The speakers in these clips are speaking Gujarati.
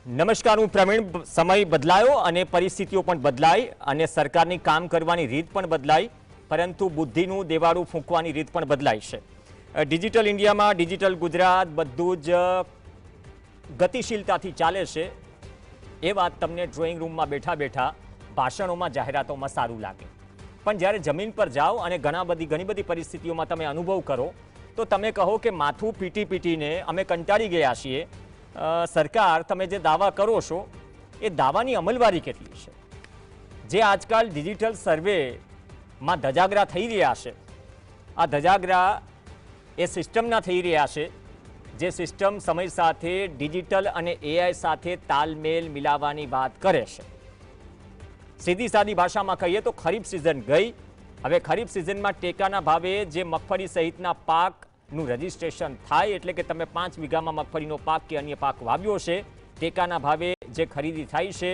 નમસ્કાર, હું પ્રવીણ. સમય બદલાયો અને પરિસ્થિતિઓ પણ બદલાઈ અને સરકારની કામ કરવાની રીત પણ બદલાઈ, પરંતુ બુદ્ધિનું દેવાળું ફૂંકવાની રીત પણ બદલાઈ છે. ડિજિટલ ઇન્ડિયામાં ડિજિટલ ગુજરાત બધું જ ગતિશીલતાથી ચાલે છે. એ વાત તમને ડ્રોઈંગ રૂમમાં બેઠા બેઠા ભાષણોમાં જાહેરાતોમાં સારું લાગે, પણ જ્યારે જમીન પર જાઓ અને ઘણી બધી પરિસ્થિતિઓમાં તમે અનુભવ કરો તો તમે કહો કે માથું પીટી પીટીને અમે કંટાળી ગયા છીએ. સરકાર, તમે જે દાવા કરો છો એ દાવાની અમલવારી કેટલી છે? જે આજકાલ ડિજિટલ સર્વેમાં ધજાગરા થઈ રહ્યા છે, આ ધજાગરા એ સિસ્ટમના થઈ રહ્યા છે, જે સિસ્ટમ સમય સાથે ડિજિટલ અને એઆઈ સાથે તાલમેલ મિલાવવાની વાત કરે છે. સીધી સાદી ભાષામાં કહીએ તો ખરીફ સિઝન ગઈ. હવે ખરીફ સિઝનમાં ટેકાના ભાવે જે મગફળી સહિતના પાકનું રજીસ્ટ્રેશન થાય, એટલે કે તમે 5 વીઘામાં મગફળીનો પાક કે અન્ય પાક વાવ્યો છે, ટેકાના ભાવે જે ખરીદી થાય છે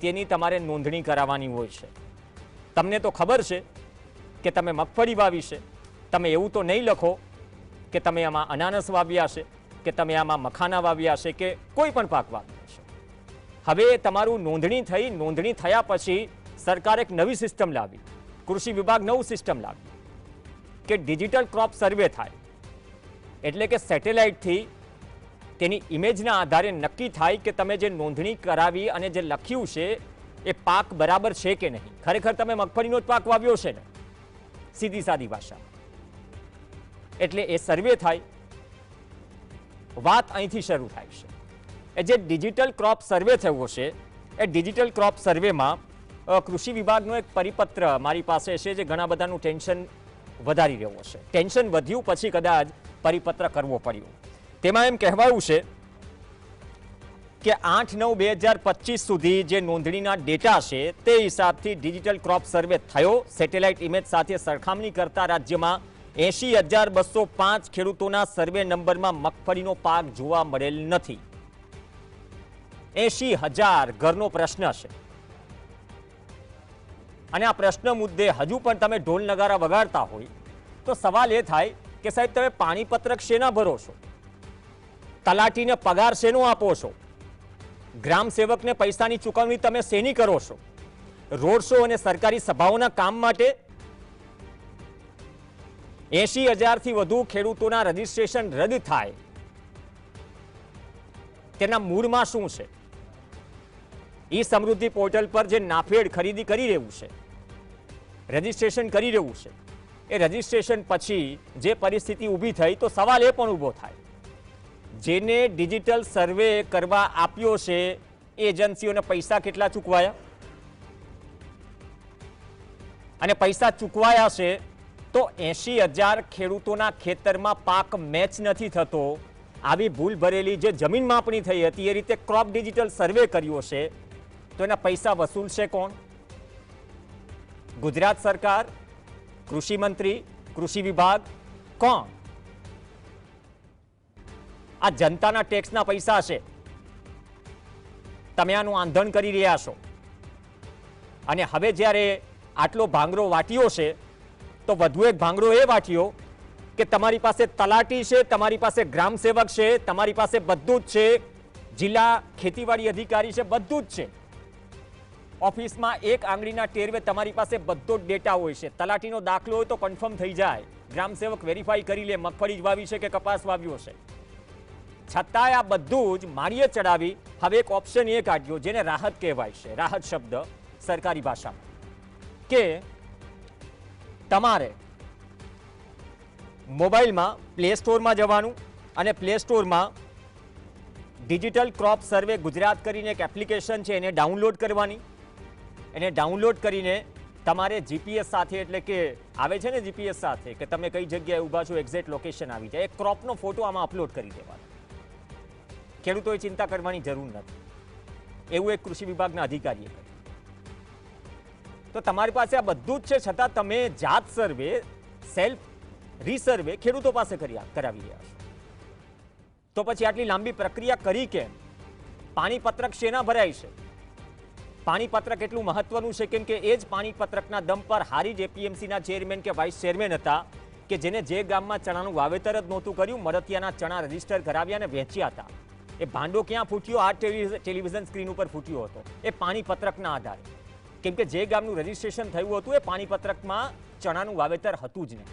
તેની તમારે નોંધણી કરાવવાની હોય છે. તમને તો ખબર છે કે તમે મગફળી વાવી છે, તમે એવું તો નહીં લખો કે તમે આમાં અનાનસ વાવ્યા છે કે તમે આમાં મખાના વાવ્યા છે કે કોઈ પણ પાક વાવ્યો છે. હવે તમારું નોંધણી થયા પછી સરકારે એક નવી સિસ્ટમ લાવી, કૃષિ વિભાગ નવું સિસ્ટમ લાવી કે ડિજિટલ ક્રોપ સર્વે થાય, એટલે કે સેટેલાઇટથી તેની ઇમેજના આધારે નક્કી થાય કે તમે જે નોંધણી કરાવી અને જે લખ્યું છે એ પાક બરાબર છે કે નહીં. ખરેખર તમે મગફળીનો જ પાક વાવ્યો છે ને, સીધી સાદી ભાષા. એટલે એ સર્વે થાય, વાત અહીંથી શરૂ થાય છે. એ જે ડિજિટલ ક્રોપ સર્વે થયો છે, એ ડિજિટલ ક્રોપ સર્વેમાં કૃષિ વિભાગનો એક પરિપત્ર મારી પાસે છે, જે ઘણા બધાનું ટેન્શન વધારી રહ્યો છે. ટેન્શન વધ્યું પછી કદાચ પરિપત્ર કરવો પડ્યો. તેમાં એમ કહેવાયું છે કે 8/9/2025 સુધી જે નોંધણીના ડેટા છે તે હિસાબથી ડિજિટલ ક્રોપ સર્વે થયો. સેટેલાઇટ ઇમેજ સાથે સરખામણી કરતા રાજ્યમાં 80,205 ખેડૂતોના સર્વે નંબરમાં મગફળીનો પાક જોવા મળેલ નથી. 80,000 ઘરનો પ્રશ્ન છે. અને આ પ્રશ્ન મુદ્દે હજુ પણ તમે ઢોલ નગારા વગાડતા હોય તો સવાલ એ થાય કે સાહેબ, તમે પાણીપત્રક શેના ભરો છો? તલાટીને પગાર શેનો આપો છો? ગ્રામ સેવકને પૈસાની ચૂકવણી તમે શેની કરો છો? રોડ શો અને સરકારી સભાઓના કામ માટે 80,000થી વધુ ખેડૂતોના રજીસ્ટ્રેશન રદ થાય, તેના મૂળમાં શું છે? ઈ સમૃદ્ધિ પોર્ટલ પર જે નાફેડ ખરીદી કરી રહ્યું છે, રજીસ્ટ્રેશન કરી રહ્યું છે, એ રજીસ્ટ્રેશન પછી જે પરિસ્થિતિ ઊભી થઈ તો સવાલ એ પણ ઊભો થાય, જેને ડિજિટલ સર્વે કરવા આપ્યો છે એ એજન્સીઓને પૈસા કેટલા ચૂકવાયા? અને પૈસા ચૂકવાયા છે તો 80,000 ખેડૂતોના ખેતરમાં પાક મેચ નથી થતો. આવી ભૂલ ભરેલી જે જમીન માપણી થઈ હતી, એ રીતે ક્રોપ ડિજિટલ સર્વે કર્યો છે, તો એના પૈસા વસૂલશે કોણ? ગુજરાત સરકાર, કૃષિ મંત્રી, કૃષિ વિભાગ, કોણ? આ જનતાના ટેક્સના પૈસા છે. તમે આનું આંધણ કરી રહ્યા છો. અને હવે જ્યારે આટલો ભાંગરો વાટ્યો છે તો વધુ એક ભાંગરો એ વાટ્યો કે તમારી પાસે તલાટી છે, તમારી પાસે ગ્રામ સેવક છે, તમારી પાસે બધું જ છે, જિલ્લા ખેતીવાડી અધિકારી છે, બધું જ છે. ઓફિસમાં એક આંગળીના ટેરવે તમારી પાસે બધો જ ડેટા હોય છે. તલાટીનો દાખલો હોય તો કન્ફર્મ થઈ જાય, ગ્રામ સેવક વેરીફાઈ કરી લે મગફળી જ વાવી છે કે કપાસ વાવ્યો છે. છતાંય આ બધું જ માળીએ ચડાવી હવે એક ઓપ્શન એ કાઢ્યો, જેને રાહત કહેવાય છે, રાહત શબ્દ સરકારી ભાષામાં, કે તમારે મોબાઈલમાં પ્લે સ્ટોરમાં જવાનું અને પ્લે સ્ટોરમાં ડિજિટલ ક્રોપ સર્વે ગુજરાત કરીને એક એપ્લિકેશન છે, એને ડાઉનલોડ કરવાની. એને ડાઉનલોડ કરીને તમારે જીપીએસ સાથે, એટલે કે આવે છે ને જીપીએસ સાથે, કે તમે કઈ જગ્યાએ ઊભા છો એક્ઝેક્ટ લોકેશન આવી જાય. એક ક્રોપનો ફોટો આમાં અપલોડ કરી દેવાનો. ખેડૂતોએ ચિંતા કરવાની જરૂર નથી. એવું એક કૃષિ વિભાગના અધિકારીએ કહ્યું. તો તમારી પાસે આ બધું જ છે, છતાં તમે જાત સર્વે, સેલ્ફ રીસર્વે ખેડૂતો પાસે કરાવી રહ્યા છો. તો પછી આટલી લાંબી પ્રક્રિયા કરી કેમ? પાણીપત્રક શેના ભરાય છે? પાણીપત્રક એટલું મહત્વનું છે કેમ કે એ જ પાણીપત્રકના દમ પર હારી જ એપીએમસીના ચેરમેન કે વાઇસ ચેરમેન હતા, કે જેને જે ગામમાં ચણાનું વાવેતર જ નહોતું કર્યું, મળતિયાના ચણા રજીસ્ટર કરાવ્યા અને વેચ્યા હતા. એ ભાંડો ક્યાં ફૂટ્યો? આ ટેલિવિઝન સ્ક્રીન ઉપર ફૂટ્યો હતો. એ પાણીપત્રકના આધારે. કેમ કે જે ગામનું રજીસ્ટ્રેશન થયું હતું એ પાણીપત્રકમાં ચણાનું વાવેતર હતું જ નહીં.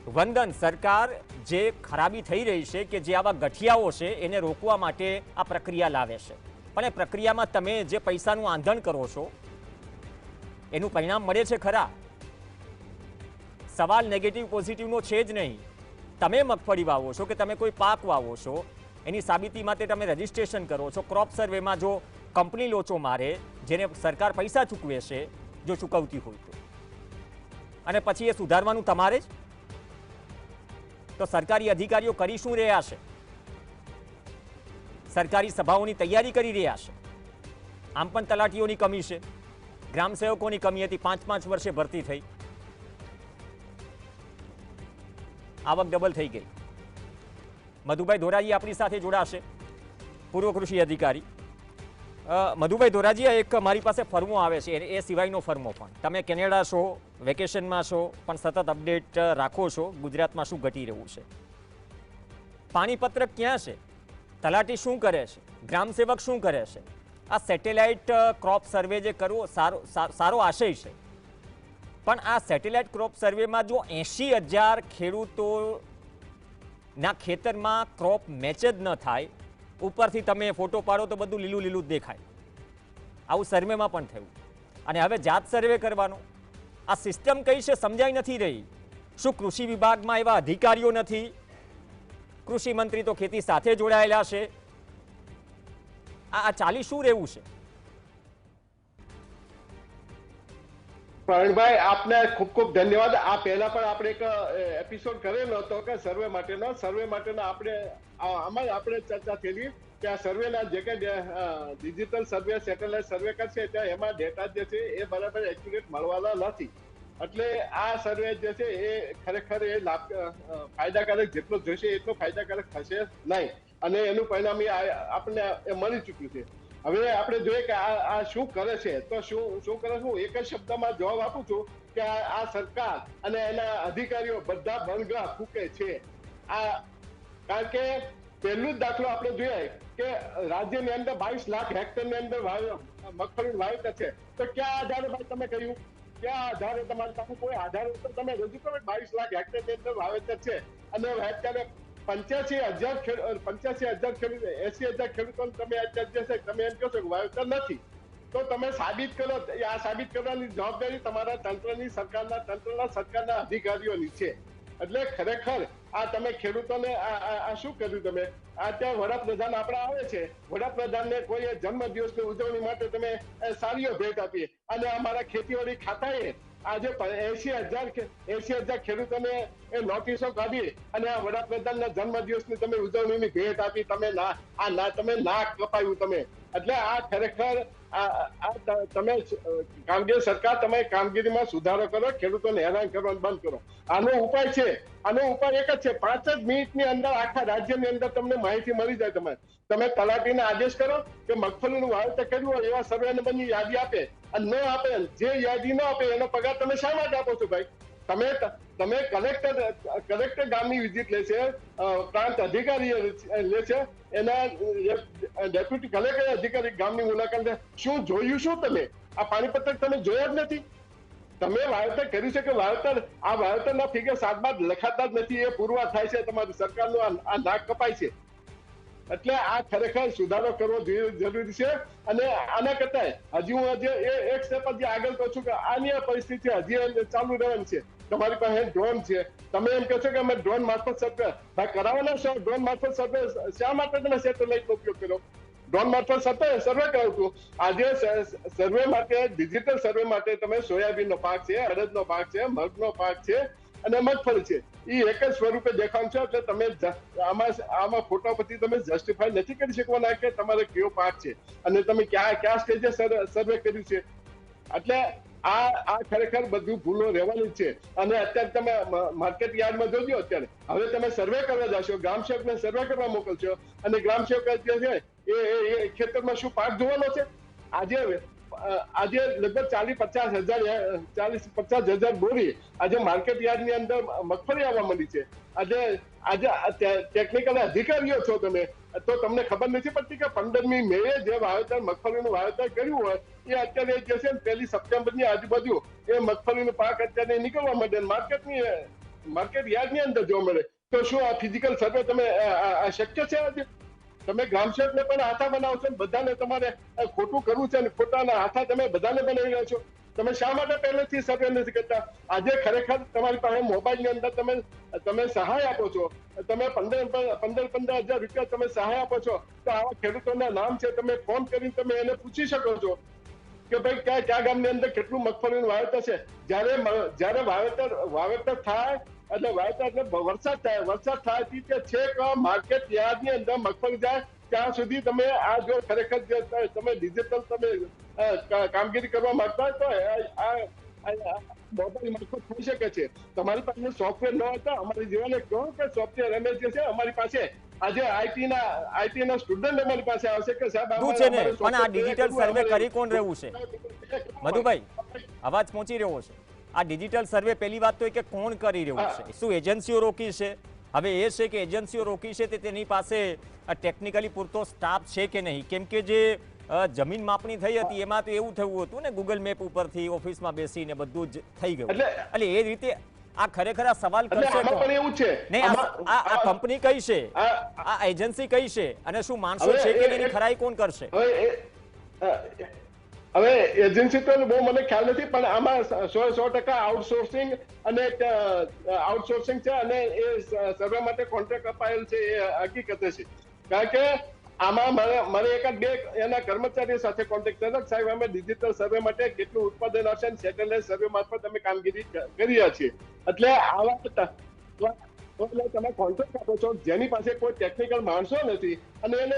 વંદન, સરકાર જે ખરાબી થઈ રહી છે કે જે આવા ગઠિયાઓ છે એને રોકવા માટે આ પ્રક્રિયા લાવે છે, પણ એ પ્રક્રિયામાં તમે જે પૈસાનું આંધણ કરો છો એનું પરિણામ મળે છે ખરા? સવાલ નેગેટિવ પોઝિટિવનો છે જ નહીં. તમે મગફળી વાવો છો કે તમે કોઈ પાક વાવો છો, એની સાબિતી માટે તમે રજીસ્ટ્રેશન કરો છો. ક્રોપ સર્વેમાં જો કંપની લોચો મારે, જેને સરકાર પૈસા ચૂકવે છે, જો ચૂકવતી હોય તો, અને પછી એ સુધારવાનું તમારે જ, તો સરકારી અધિકારીઓ કરી શું રહ્યા છે? સરકારી સભાઓની તૈયારી કરી રહ્યા છે. આમ પણ તલાટીઓની કમી છે, ગ્રામસેવકોની કમી હતી, 5-5 વર્ષે ભરતી થઈ, આવક ડબલ થઈ ગઈ. મધુભાઈ ધોરાજી આપણી સાથે જોડાશે, પૂર્વ કૃષિ અધિકારી. મધુભાઈ ધોરાજી, એક મારી પાસે ફર્મો આવે છે, એ સિવાયનો ફર્મો પણ. તમે કેનેડા છો, વેકેશનમાં છો, પણ સતત અપડેટ રાખો છો ગુજરાતમાં શું ઘટી રહ્યું છે. પાણીપત્રક ક્યાં છે? તલાટી શું કરે છે? ગ્રામસેવક શું કરે છે? આ સેટેલાઇટ ક્રોપ સર્વે જે કરવો સારો આશય છે, પણ આ સેટેલાઇટ ક્રોપ સર્વેમાં જો 80,000 ખેડૂતોના ખેતરમાં ક્રોપ મેચ જ ન થાય, ઉપરથી તમે ફોટો પાડો તો બધું લીલું લીલું જ દેખાય. આવું સર્વેમાં પણ થયું. અને હવે જાત સર્વે કરવાનો, આ સિસ્ટમ કઈ છે સમજાઈ નથી રહી. શું કૃષિ વિભાગમાં એવા અધિકારીઓ નથી? કૃષિ મંત્રી તો ખેતી સાથે જોડાયેલા છે. આ ચાલી શું રહેવું છે? પ્રવીણભાઈ, આપને ખૂબ ખૂબ ધન્યવાદ. આ પહેલા પણ આપણે એક એપિસોડ કરેલો હતો કે સર્વે માટેનો આપણે આમાં આપણે ચર્ચા થયેલી કે આ સર્વેના જે કે ડિજિટલ સર્વે, સેટેલાઇટ સર્વે કરશે ત્યાં એમાં ડેટા જે છે એ બરાબર એક્યુરેટ મળવાના નથી. એટલે આ સર્વે જે છે એ ખરેખર એ ફાયદાકારક જેટલો જોઈશે એટલો ફાયદાકારક થશે નહીં, અને એનું પરિણામ આપણને મળી ચૂક્યું છે. હવે આપણે જોઈએ કે આ શું કરે છે, તો શું કરે છે? હું એક જ શબ્દમાં જવાબ આપું છું કે આ સરકાર અને એના અધિકારીઓ બધા બળગા ફૂકે છે. કારણ કે પહેલું જ દાખલો આપણે જોઈએ કે રાજ્યની અંદર 22 લાખ હેક્ટરની અંદર મગફળીનું વાવેતર છે, તો ક્યાં આધારે ભાઈ તમે કહ્યું? ક્યાં આધારે? તમારી પાસે કોઈ આધાર ઉપર તમે રજૂ કરો? 22 લાખ હેક્ટરની અંદર વાવેતર છે અને અત્યારે 85,000 ખેડૂતો, 80,000 ખેડૂતોને તમે તમે એમ કહો છો કે વાવેતર નથી, તો તમે સાબિત કરો. આ સાબિત કરવાની જવાબદારી તમારા તંત્રની, સરકારના અધિકારીઓની છે. એટલે ખરેખર આ તમે ખેડૂતોને આ શું કર્યું? તમે અત્યારે વડાપ્રધાન આપણા આવે છે, વડાપ્રધાનને કોઈ જન્મદિવસની ઉજવણી માટે તમે સારીઓ ભેટ આપી, અને અમારા ખેતીવાડી ખાતાએ આજે 80,000 ખેડૂતોને એ નોટિસો કાઢી અને આ વડાપ્રધાનના જન્મદિવસની તમે ઉજવણીની ભેટ આપી. તમે નાક કપાયું તમે. એટલે આ ખરેખર તમે સરકાર તમે કામગીરીમાં સુધારો કરો, ખેડૂતોને હેરાન કરવાનું બંધ કરો. આનો ઉપાય એક જ છે. 5 જ મિનિટની અંદર આખા રાજ્યની અંદર તમને માહિતી મળી જાય. તમે તલાટીને આદેશ કરો કે મગફળીનું વાવેતર કર્યું હોય એવા સર્વે નંબરની યાદી આપે, અને ન આપે, જે યાદી ન આપે એનો પગાર તમે શા માટે આપો છો ભાઈ? તમે કલેક્ટર ગામની વિઝિટ લે છે, પ્રાંત અધિકારી લે છે, એના ડેપ્યુટી કલેક્ટર અધિકારી ગામની મુલાકાત લે. શું જોયું? શું તમે આ પાણીપત્રક તમે જોયા જ નથી? તમે વાવેતર કર્યું છે કે વાવેતરના ફિગર 7 બાદ લખાતા જ નથી, એ પુરવાર થાય છે. તમારી સરકારનું આ નાક કપાય છે. એટલે આ ખરેખર સુધારો કરવો જરૂરી છે. અને આના કરતા હજી હું એક સ્ટેપ હજી આગળ કહું છું કે આની પરિસ્થિતિ હજી ચાલુ રહેવાની છે. તમારી પાસે ડ્રોન છે, તમે એમ કહો છો કે અમે ડ્રોન મારફત સર્વે કરાવવાના છો. ડ્રોન મારફત સર્વે શા માટે તમે સેટેલાઇટનો ઉપયોગ કર્યો? ડ્રોન મારફત સર્વે કરાવતું. આજે સર્વે માટે, ડિજિટલ સર્વે માટે તમે સોયાબીનનો પાક છે, અડદનો પાક છે, મગનો પાક છે અને મગફળી છે, એ એક જ સ્વરૂપે દેખાણ છે. એટલે તમે આમાં ફોટા પછી તમે જસ્ટિફાઈ નથી કરી શકવાના કે તમારે કયો પાક છે અને તમે ક્યાં સ્ટેજે સર્વે કર્યું છે. એટલે આ ખરેખર બધું ભૂલો રહેવાની જ છે. અને અત્યારે તમે માર્કેટ યાર્ડમાં જોજો, અત્યારે હવે તમે સર્વે કરવા જશો, ગ્રામસેવકને સર્વે કરવા મોકલશો, અને ગ્રામસેવક જે છે એ ખેતરમાં શું પાક જોવાનો છે? આજે આજે લગભગ 40-50 હજાર બોરી આજે માર્કેટ યાર્ડ ની અંદર મગફળી આવવા મળી છે. આજે ટેકનિકલ અધિકારીઓ છો તમે, તો તમને ખબર નથી પડતી કે 15મી મે જે વાવેતર મગફળીનું વાવેતર કર્યું હોય એ અત્યારે જે છે 1 સપ્ટેમ્બરની આજુબાજુ એ મગફળીનો પાક અત્યારે નીકળવા માંડે, માર્કેટ યાર્ડની અંદર જોવા મળે. તો શું આ ફિઝિકલ સર્વે તમે શક્ય છે? આજે તમે ગ્રામસેવકને પણ હાથા બનાવશો, બધાને તમારે ખોટું કરવું છે અને ખોટાના હાથા તમે બધાને બનાવી રહ્યા છો. તમે શા માટે પહેલેથી સર્વે નથી કરતા? આજે ખરેખર તમારી પાસે મોબાઈલની અંદર તમે સહાય આપો છો, તમે 15 હજાર રૂપિયા તમે સહાય આપો છો, તો આવા ખેડૂતોના નામ છે, તમે ફોન કરીને તમે એને પૂછી શકો છો કે ભાઈ કયા ગામની અંદર કેટલું મગફળીનું વાવેતર છે. જ્યારે વાવેતર થાય એટલે વરસાદ થાય તે છેક માર્કેટ યાર્ડની અંદર મગફળી જાય ત્યાં સુધી તમે આ જો ખરેખર તમે ડિજિટલ તમે કામગીરી કરવા માંગતા હોય તો આ મોબાઈલ મારફત થઈ શકે છે. તમારી પાસે સોફ્ટવેર ન હોય તો અમારી જીવનને કહો કે સોફ્ટવેર રમેશ જે છે અમારી પાસે આજે આઈટી ના સ્ટુડન્ટ અમારી પાસે આવશે કે સાહેબ પણ આ ડિજિટલ સર્વે કરી કોણ રહ્યું છે? મધુભાઈ, અવાજ પહોંચી રહ્યો છે. આ ડિજિટલ સર્વે પહેલી વાત તો એ કે કોણ કરી રહ્યું છે? શું એજન્સીઓ રોકી છે? હવે એ છે કે એજન્સીઓ રોકી છે તે તેની પાસે ટેકનિકલી પૂરતો સ્ટાફ છે કે નહીં? કેમ કે જે જમીન માપણી થઈ હતી એમાં તો એવું થયું હતું ને, ગૂગલ મેપ ઉપરથી ઓફિસમાં બેસીને બધું જ થઈ ગયું. એટલે એ રીતે આ ખરેખર આ સવાલ કરશે એવું છે નહીં, આ કંપની કઈ છે, આ એજન્સી કઈ છે, અને શું માણસો છે કે એની ખરાઈ કોણ કરશે? હવે એજન્સી તો બહુ મને ખ્યાલ નથી, પણ આમાં 100% આઉટસોર્સિંગ છે અને એ સર્વે માટે કોન્ટ્રાક્ટ અપાયેલ છે, એ હકીકત છે. કારણ કે આમાં મારે એકાદ બે એના કર્મચારીઓ સાથે કોન્ટેક્ટ થયો, સાહેબ અમે ડિજિટલ સર્વે માટે કેટલું ઉત્પાદન હશે અને સેટેલાઇટ સર્વે મારફત અમે કામગીરી કરી રહ્યા છીએ. એટલે આવા તમે કોન્ટ્રાક્ટ આપો છો જેની પાસે કોઈ ટેકનિકલ માણસો નથી અને એને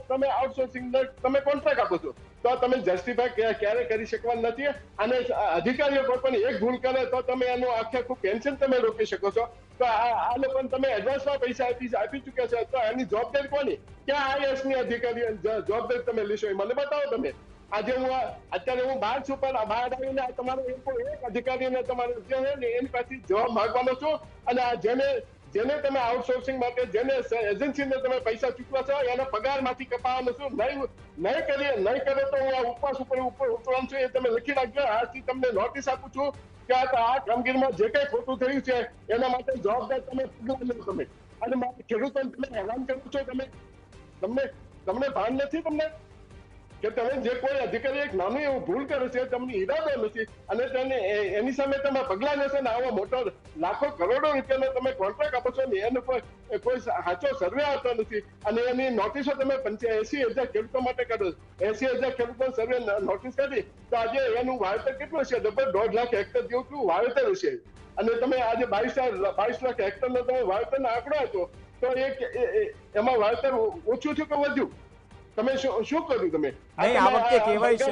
તમે આઉટસોર્સિંગ તમે કોન્ટ્રાક્ટ આપો છો, તો તમે જસ્ટિફાય ક્યારે કરી શકવાના નથી. અને અધિકારીઓ કોઈ પણ એક ભૂલ કરે તો તમે એનું આખું પેન્શન તમે રોકી શકો છો. તો આ લોકોને તમે એડવાન્સમાં પૈસા આપી ચૂક્યા છે, તો એની જવાબદારી કોની? ક્યાં આઈએએસ ની અધિકારી જવાબદારી તમે લેશો એ મને બતાવો. તમે આજે અત્યારે હું બહાર છું, પણ બહાર આવીને તમારો એક અધિકારીને તમારે એની પાસેથી જવાબ માંગવાનો છું. અને આ જેને તમે આઉટસોર્સિંગ માટે જેને એજન્સીને તમે પૈસા ચૂકવા છો એના પગારમાંથી કપાવવાનો છું. નહીં કરે તો હું આ ઉપવાસ ઉપર ઉતરવાનું છું, એ તમે લખી રાખજો. આજથી તમને નોટિસ આપું છું કે આ કામગીરીમાં જે કઈ ખોટું થયું છે એના માટે જવાબદાર તમે પગલાં લો. તમે અને ખેડૂતોને તમે હેરાન કરો છો. તમને ભાન નથી તમને કે તમે જે કોઈ અધિકારી એક નાનું એવું ભૂલ કરે છે, તમને ઈરાદો નથી અને એની સામે તમે પગલાં લેશો ને આવો મોટો લાખો કરોડો રૂપિયાનો તમે કોન્ટ્રાક્ટ આપો છો ને એનો કોઈ સાચો સર્વે આવતો નથી અને એની નોટિસો તમે 80,000 ખેડૂતો માટે કાઢો. 80,000 ખેડૂતો સર્વે નોટિસ કાઢી તો આજે એનું વાવેતર કેટલું છે? લગભગ 1.5 લાખ હેક્ટર જેવું વાવેતર છે. અને તમે આજે 22 લાખ હેક્ટરનો તમે વાવેતરનો આંકડો હતો, તો એમાં વાવેતર ઓછું થયું કે વધ્યું? તમે શું કર્યું? તમે આ વખતે કહેવાય છે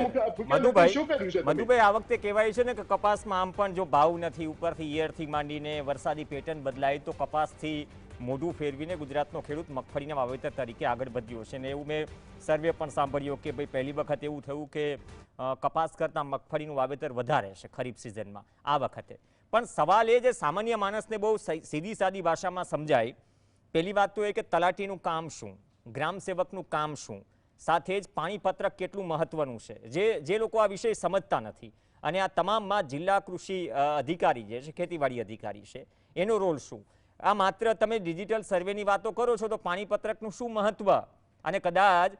મધુભાઈ, આ વખતે કહેવાય છે ને કે કપાસમાં આમ પણ જો ભાવ નથી, ઉપરથી ઈયળથી માંડીને વરસાદી પેટર્ન બદલાય તો કપાસથી મોઢું ફેરવીને ગુજરાતનો ખેડૂત મગફળીના વાવેતર તરીકે આગળ વધ્યો છે. ને એવું મેં સર્વે પણ સાંભળ્યો કે ભાઈ પહેલી વખત એવું થયું કે કપાસ કરતાં મગફળીનું વાવેતર વધારે છે ખરીફ સિઝનમાં આ વખતે. પણ સવાલ એ જે સામાન્ય માણસને બહુ સીધી સાદી ભાષામાં સમજાય, પહેલી વાત તો એ કે તલાટીનું કામ શું, ગ્રામ સેવકનું કામ શું, સાથે જ પાણીપત્રક કેટલું મહત્વનું છે, જે લોકો આ વિષય સમજતા નથી. અને આ તમામમાં જિલ્લા કૃષિ અધિકારી જે છે, ખેતીવાડી અધિકારી છે, એનો રોલ શું? આ માત્ર તમે ડિજિટલ સર્વેની વાતો કરો છો તો પાણીપત્રકનું શું મહત્વ? અને કદાચ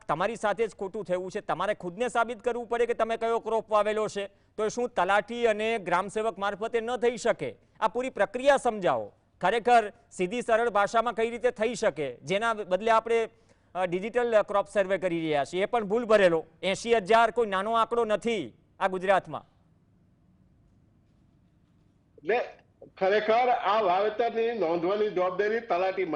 તમારી સાથે જ ખોટું થયું છે, તમારે ખુદને સાબિત કરવું પડે કે તમે કયો ક્રોપ વાવેલો છે, તો શું તલાટી અને ગ્રામસેવક મારફતે ન થઈ શકે? આ પૂરી પ્રક્રિયા સમજાવો. ખરેખર સીધી સરળ ભાષામાં કઈ રીતે થઈ શકે, જેના બદલે આપણે ડિજિટલ ક્રોપ સર્વે કરી રહ્યા છીએ, એ પણ ભૂલ ભરેલો. 80,000 કોઈ નાનો આંકડો નથી આ ગુજરાતમાં. એટલે ખરેખર આ વાવેતરની નોંધવાની જવાબદારી તલાટી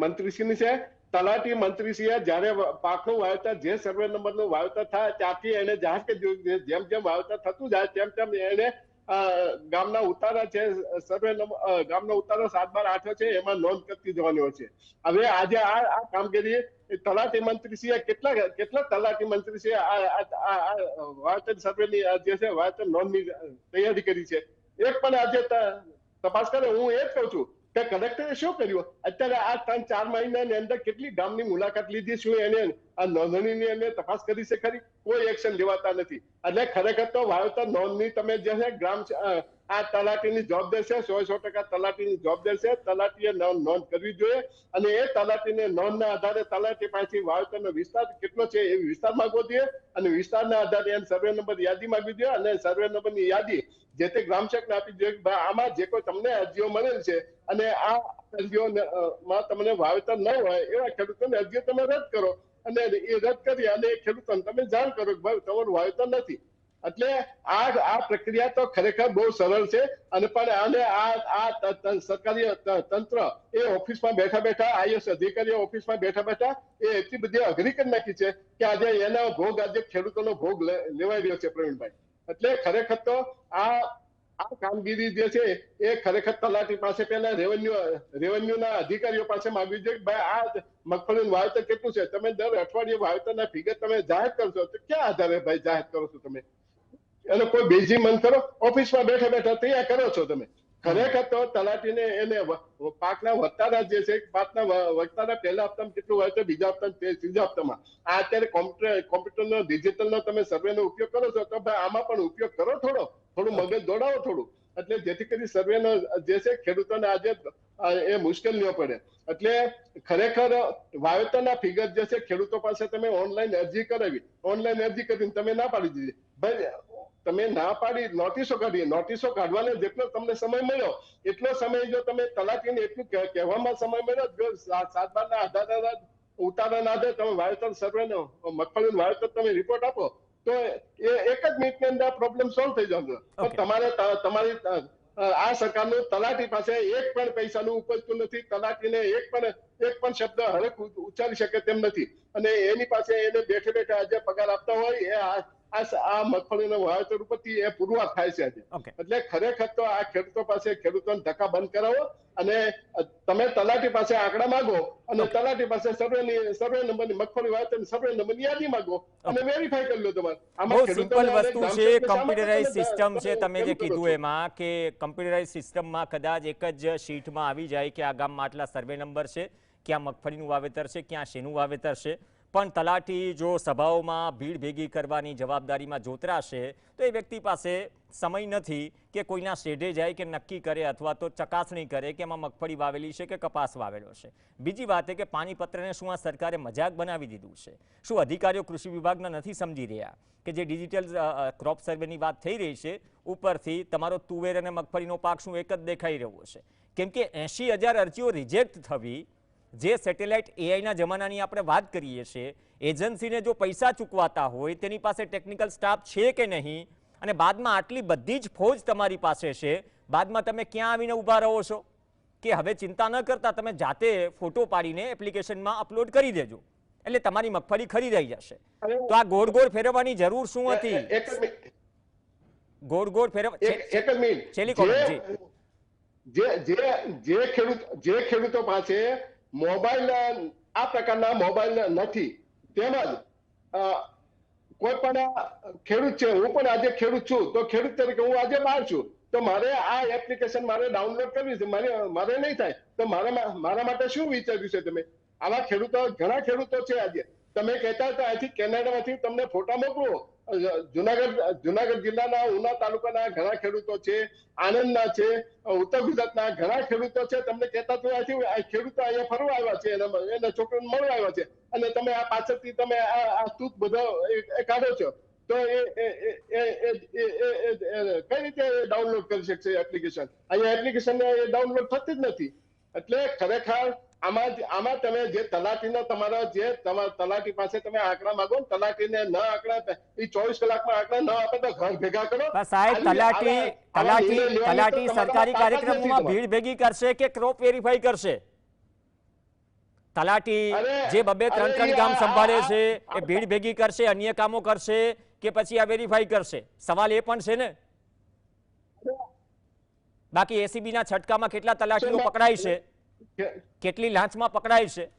મંત્રીશ્રીની છે. તલાટી મંત્રીશ્રીએ જ્યારે પાકનું વાવેતર જે સર્વે નંબરનું વાવેતર થાય ત્યાંથી એને જાહેર કરી જેમ વાવેતર થતું જાય તેમ એને ગામના ઉતારા છે, સર્વે ગામનો ઉતારો 7/12 છે, એમાં નોંધ કરતી જવાની હોય છે. હવે આજે આ કામગીરી તલાટી મંત્રીશ્રીએ કેટલા તલાટી મંત્રીશ્રીએ વાવેતર સર્વેની જે છે વાવેતર નોંધની તૈયારી કરી છે? એક પણ આજે તપાસ કરે. હું એ જ કહું છું કે કલેક્ટરે શું કર્યું? અત્યારે આ 3-4 મહિનાની અંદર કેટલી ગામની મુલાકાત લીધી? શું એને આ નોંધણીની એને તપાસ કરી છે ખરી? કોઈ એક્શન લેવાતા નથી. એટલે ખરેખર તો વાવેતર નોંધની તમે જે છે ગ્રામ આ તલાટીની જવાબદારી છે, 100% તલાટીની જવાબદારી છે. તલાટીએ નોંધ કરવી જોઈએ અને એ તલાટીને નોંધના આધારે તલાટી પાસેથી વાવેતરનો વિસ્તાર કેટલો છે એ વિસ્તાર માંગવો જોઈએ અને વિસ્તારના આધારે એને સર્વે નંબર યાદી માંગવી જોઈએ અને સર્વે નંબરની યાદી જે તે ગ્રામસેવકને આપી જોઈએ. આમાં જે કોઈ તમને અરજીઓ મળેલ છે અને આ અરજીઓમાં તમને વાવેતર ન હોય એવા ખેડૂતોને અરજીઓ તમે રદ કરો અને એ રદ કરી અને ખેડૂતોને તમે જાણ કરો કે ભાઈ તમારું વાવેતર નથી. એટલે આ પ્રક્રિયા તો ખરેખર બહુ સરળ છે અને પણ આ સરકારી તંત્ર એ ઓફિસમાં બેઠા આઈએસ અધિકારીઓ ઓફિસમાં બેઠા એ એટલી બધી અઘરી કરી નાખી છે કે આજે એના ભોગ આજે ખેડૂતોનો ભોગ લેવાઈ રહ્યો છે પ્રવીણભાઈ. એટલે ખરેખર તો આ કામગીરી જે છે એ ખરેખર તલાટી પાસે પહેલા રેવન્યુના અધિકારીઓ પાસે માંગવી જોઈએ. ભાઈ આ મગફળીનું વાવેતર કેટલું છે? તમે દર અઠવાડિયે વાવેતરના ફિગર તમે જાહેર કરશો તો ક્યાં આધારે ભાઈ જાહેર કરો છો તમે? એનો કોઈ બેઝી મન કરો, ઓફિસમાં બેઠા તૈયાર કરો છો તમે. ખરેખર તો તલાટીને એને પાકના વતારા જે છે પાકના વતારા પહેલા હપ્તામાં કેટલું હોય છે, બીજા હપ્તામાં, ત્રીજા હપ્તામાં. આ અત્યારે કોમ્પ્યુટરનો ડિજિટલનો તમે સર્વેનો ઉપયોગ કરો છો તો ભાઈ આમાં પણ ઉપયોગ કરો, થોડું મગજ દોડાવો થોડું, એટલે જેથી કરી સર્વેનો જે છે ખેડૂતોને આજે એ મુશ્કેલ ન પડે. એટલે ખરેખર વાવેતરના ફિગર જે છે ખેડૂતો પાસે તમે ઓનલાઈન અરજી કરાવી, ઓનલાઈન અરજી કરીને તમે ના પાડી દીધી. ભાઈ તમે ના પાડી નોટિસો કાઢવાનો જેટલો તમને સમય મળ્યો એટલો સમય જો તમે તલાટીને એટલું કહેવામાં સમય મળ્યો, જો 7/12 આધારે ઉતારાના આધારે તમે વાવેતર સર્વેનો મગફળીનું વાવેતર તમે રિપોર્ટ આપો તો એ એક જ મિનિટની અંદર પ્રોબ્લેમ સોલ્વ થઈ જશે. પણ તમારી આ સરકારનું તલાટી પાસે એક પણ પૈસાનું ઉપજતું નથી. તલાટીને એક પણ શબ્દ હરખ ઉચ્ચારી શકે તેમ નથી અને એની પાસે એને બેઠે આજે પગાર આપતા હોય એ આ મગફળીના વાવેતર ઉપરથી એ પુરવાર થાય છે આજે. એટલે ખરેખર તો આ ખેડૂતો પાસે ખેડૂતોને ધક્કા બંધ કરાવો અને તમે તલાટી પાસે આંકડા માંગો અને તલાટી પાસે સર્વે નંબરની મગફળી વાવેતરની સર્વે નંબરની યાદી માંગો અને વેરીફાઈ કરી લો તમારે. આમાં સિમ્પલ વસ્તુ છે, કમ્પ્યુટરાઇઝ સિસ્ટમ છે. તમે જે કીધું એમાં કે કમ્પ્યુટરાઇઝ સિસ્ટમમાં કદાચ એક જ શીટમાં આવી જાય કે આ ગામમાં આટલા સર્વે નંબર છે, ક્યાં મગફળીનું વાવેતર છે, ક્યાં શેનું વાવેતર છે. પણ તલાટી જો સભાઓમાં ભીડ ભેગી કરવાની જવાબદારીમાં જોતરાશે તો એ વ્યક્તિ પાસે સમય નથી કે કોઈના શેઢે જાય કે નક્કી કરે અથવા તો ચકાસણી કરે કે એમાં મગફળી વાવેલી છે કે કપાસ વાવેલો છે. બીજી વાત એ કે પાણીપત્રને શું આ સરકારે મજાક બનાવી દીધું છે? શું અધિકારીઓ કૃષિ વિભાગના નથી સમજી રહ્યા કે જે ડિજિટલ ક્રોપ સર્વેની વાત થઈ રહી છે ઉપરથી તમારો તુવેર અને મગફળીનો પાક શું એક જ દેખાઈ રહ્યો છે? કેમ કે 80,000 અરજીઓ રિજેક્ટ થવી, જે સેટેલાઇટ એઆઈના જમાનાની આપણે વાત કરીએ છીએ, એજન્સીને જો પૈસા ચૂકવાતા હોય તેની પાસે ટેકનિકલ સ્ટાફ છે કે નહીં, અને બાદમાં આટલી બધી જ ફોજ તમારી પાસે છે, બાદમાં તમે ક્યાં આવીને ઊભા રહો છો કે હવે ચિંતા ન કરતા તમે જાતે ફોટો પાડીને એપ્લિકેશનમાં અપલોડ કરી દેજો એટલે તમારી મગફળી ખરીદાઈ જશે. તો આ ગોળ ફેરવવાની જરૂર શું હતી? ગોળ ફેરવ એક જ મિનિટ છેલ્લી કોમેન્ટ જે ખેડૂતો પાસે મોબાઈલ આ પ્રકારના મોબાઈલ નથી, તેમજ કોઈ પણ ખેડૂત છે, હું પણ આજે ખેડૂત છું તો ખેડૂત તરીકે હું આજે બહાર છું તો મારે આ એપ્લિકેશન મારે ડાઉનલોડ કરવી છે, મારે નહીં થાય તો મારા માટે શું વિચાર્યું છે તમે? આવા ખેડૂતો ઘણા ખેડૂતો છે. આજે તમે કહેતા હતા અહીંથી કેનેડામાંથી તમને ફોટા મોકલો. જુનાગઢ જિલ્લાના ઉના તાલુકાના ઘણા ખેડૂતો છે, આણંદના છે, ઉત્તર ગુજરાતના ઘણા ખેડૂતો છે. તમને કહેતા તો ખેડૂતો અહીંયા ફરવા આવ્યા છે, એના છોકરાને મળવા આવ્યા છે અને તમે આ પાછળથી તમે આ તૂત બધો કાઢો છો તો કઈ રીતે ડાઉનલોડ કરી શકશે એપ્લિકેશન? અહીંયા એપ્લિકેશન ડાઉનલોડ થતી જ નથી. એટલે ખરેખર આમાં તમે જે તલાટીનો તમારા તલાટી પાસે તમે આંકડા માંગો, તલાટીને ન આંકડા એ 24 કલાકમાં આંકડા ન આપે તો ઘર ભેગા કરો. સાહેબ, તલાટી સરકારી કાર્યક્રમોમાં ભીડ ભેગી કરશે કે ક્રોપ વેરીફાઈ કરશે? તલાટી જે 2-3 ગામ સંભાળે છે એ ભીડ ભેગી કરશે, અન્ય કામો કરશે કે પછી આ વેરીફાઈ કરશે? સવાલ એ પણ છે ને. બાકી એસીબીના છટકામાં કેટલા તલાટીઓ પકડાય છે, કે- કેટલી લાંચમાં પકડાય છે,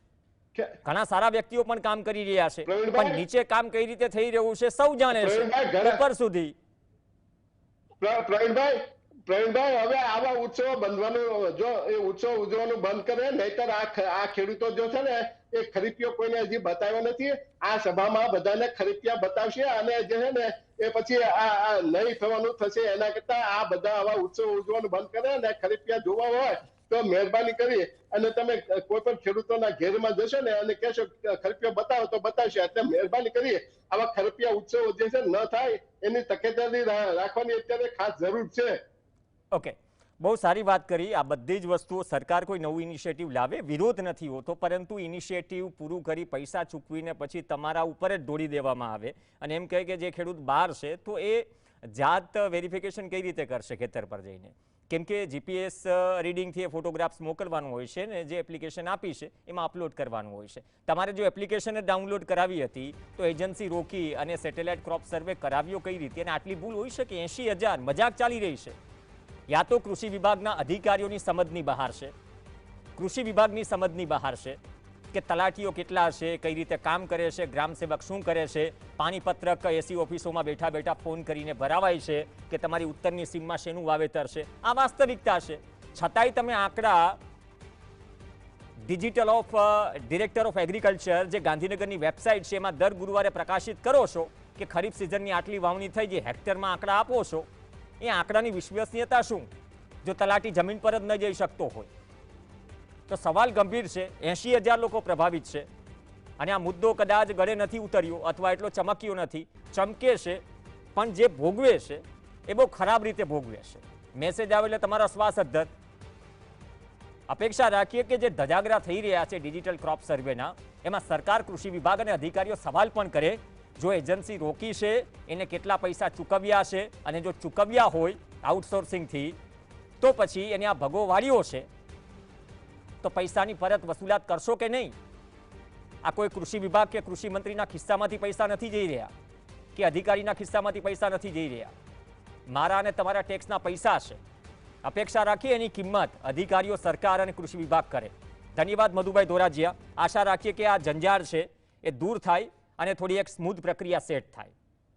કે- ઘણા સારા વ્યક્તિઓ પણ કામ કરી રહ્યા છે, પ્રવીણભાઈ, પણ નીચે કામ કઈ રીતે થઈ રહ્યું છે સૌ જાણે પ્રવીણભાઈ, છે ઘણા- ઉપર સુધી. પ્રવીણભાઈ હવે આવા ઉત્સવો બંધવાનું, જો એ ઉત્સવ ઉજવવાનું બંધ કરે, નહીતર આ ખેડૂતો જો છે ને એ ખરીપ્યો કોઈને હજી બતાવ્યો નથી. આ સભામાં બધાને ખરીપિયા બતાવશે અને જે છે ને એ પછી આ નહીં થવાનું થશે. એના કરતા આ બધા આવા ઉત્સવ ઉજવવાનું બંધ કરે અને ખરીપિયા જોવા હોય તો મહેરબાની કરી અને તમે કોઈ પણ ખેડૂતોના ઘેરમાં જશો ને અને કહેશો ખરીપિયો બતાવો તો બતાવશે. એટલે મહેરબાની કરી આવા ખરીપિયા ઉત્સવો જે છે ન થાય એની તકેદારી રાખવાની અત્યારે ખાસ જરૂર છે. ઓકે, બહુ સારી વાત કરી. આ બધી જ વસ્તુઓ સરકાર કોઈ નવું ઇનિશિયેટિવ લાવે, વિરોધ નથી હોતો, પરંતુ ઇનિશિયેટિવ પૂરું કરી પૈસા ચૂકવીને પછી તમારા ઉપર જ દોડી દેવામાં આવે અને એમ કહે કે જે ખેડૂત બહાર છે તો એ જાત વેરિફિકેશન કઈ રીતે કરશે ખેતર પર જઈને? કેમ કે જીપીએસ રીડિંગથી એ ફોટોગ્રાફ્સ મોકલવાનું હોય છે ને જે એપ્લિકેશન આપી છે એમાં અપલોડ કરવાનું હોય છે. તમારે જો એપ્લિકેશન ડાઉનલોડ કરાવી હતી તો એજન્સી રોકી અને સેટેલાઇટ ક્રોપ સર્વે કરાવ્યો કઈ રીતે? અને આટલી ભૂલ હોઈ શકે? 80,000 મજાક ચાલી રહી છે. યા તો કૃષિ વિભાગના અધિકારીઓની સમજની બહાર છે, કૃષિ વિભાગની સમજની બહાર છે કે તલાટીઓ કેટલા છે, કઈ રીતે કામ કરે છે, ગ્રામસેવક શું કરે છે, પાણીપત્રક એસી ઓફિસોમાં બેઠા બેઠા ફોન કરીને ભરાવાય છે કે તમારી ઉત્તરની સીમમાં શેનું વાવેતર છે. આ વાસ્તવિકતા છે. છતાંય તમે આંકડા digital of director of agriculture જે ગાંધીનગરની વેબસાઇટ છે એમાં દર ગુરુવારે પ્રકાશિત કરો છો કે ખરીફ સિઝનની આટલી વાવણી થઈ, જે હેક્ટરમાં આંકડા આપો છો એ આંકડાની વિશ્વસનીયતા શું જો તલાટી જમીન પર જ ન જઈ શકતો હોય? તો સવાલ ગંભીર છે. 80,000 લોકો પ્રભાવિત છે અને આ મુદ્દો કદાચ ગળે નથી ઉતર્યો અથવા એટલો ચમક્યો નથી. ચમકે છે પણ જે ભોગવે છે એ બહુ ખરાબ રીતે ભોગવે છે. મેસેજ આવે એટલે તમારા શ્વાસ અદ્ધર. અપેક્ષા રાખીએ કે જે ધજાગરા થઈ રહ્યા છે ડિજિટલ ક્રોપ સર્વેના, એમાં સરકાર, કૃષિ વિભાગ અને અધિકારીઓ સવાલ પણ કરે. જો એજન્સી રોકી છે એને કેટલા પૈસા ચૂકવ્યા છે, અને જો ચૂકવ્યા હોય આઉટસોર્સિંગથી તો પછી એને આ ભગોવાળીઓ છે તો પૈસાની પરત વસૂલાત કરશો કે નહીં? આ કોઈ કૃષિ વિભાગ કે કૃષિ મંત્રીના ખિસ્સામાંથી પૈસા નથી જઈ રહ્યા કે અધિકારીના ખિસ્સામાંથી પૈસા નથી જઈ રહ્યા. મારા અને તમારા ટેક્સના પૈસા છે. અપેક્ષા રાખીએ એની કિંમત અધિકારીઓ, સરકાર અને કૃષિ વિભાગ કરે. ધન્યવાદ મધુભાઈ ધોરાજીયા. આશા રાખીએ કે આ જંજાળ છે એ દૂર થાય અને થોડી એક સ્મૂથ પ્રક્રિયા સેટ થાય.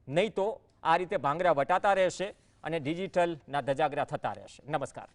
નહીં તો આ રીતે ભાંગરા વટાતા રહેશે અને ડિજિટલના ધજાગરા થતા રહેશે. નમસ્કાર.